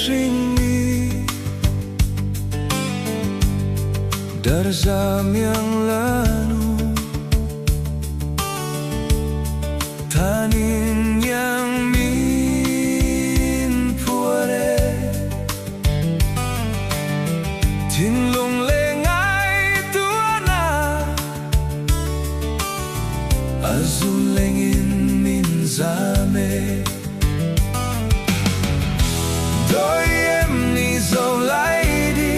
ringi dari zaman yang lalu, tanin yang min puare tin lung lengai tuana azul lengin min zame đôi em ni dầu lại đi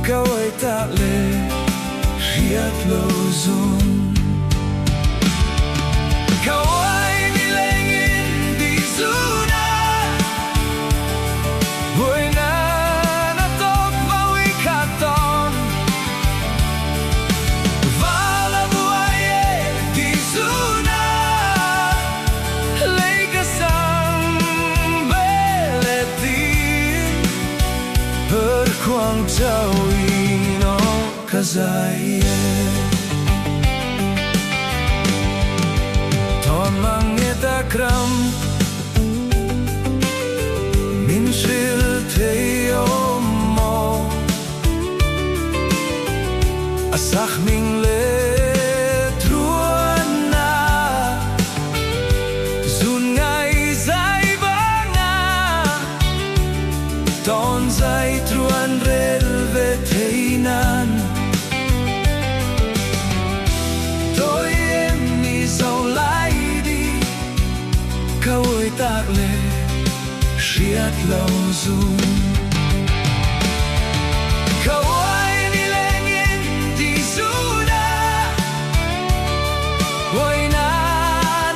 câu ấy ta lệ riết lâu dùng câu ấy ni lên in đi du na buổi na na tốt vào ý khát ton và là buổi đi du na lấy cái sang berkuang jauh ino kazaya tomang eta kram min shil te omo asach ming le truana zun ngai zai banga ton zai truan rel ve theinan đôi em ni dầu lại đi câu ơi tạc lệ riết lâu dùng câu ấy ni lên in đi du na ôi na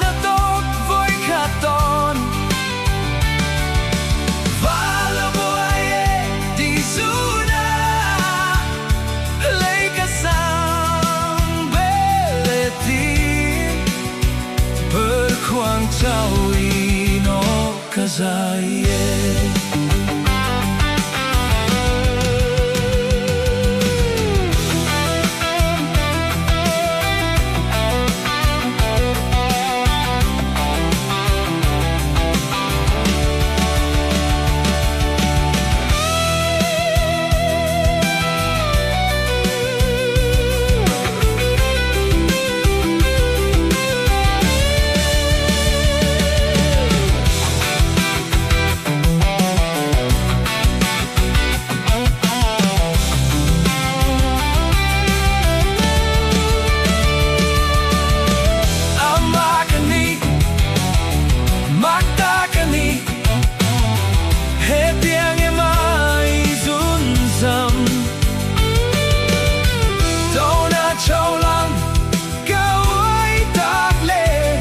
na tốt với khát ton và là buổi đi du na lấy cả sang bê lệ tin berkuang jauh ino kazaya châu lăng câu ấy tạc lệ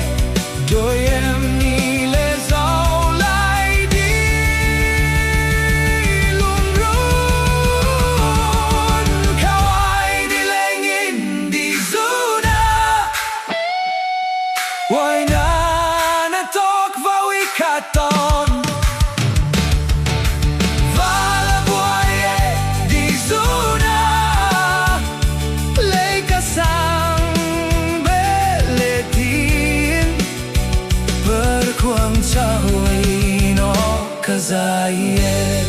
đôi em ni lệ dấu lại đi luôn run câu ấy đi lên in đi du na quay na na tok vào ý khát ton berkuang jauh ino kazaya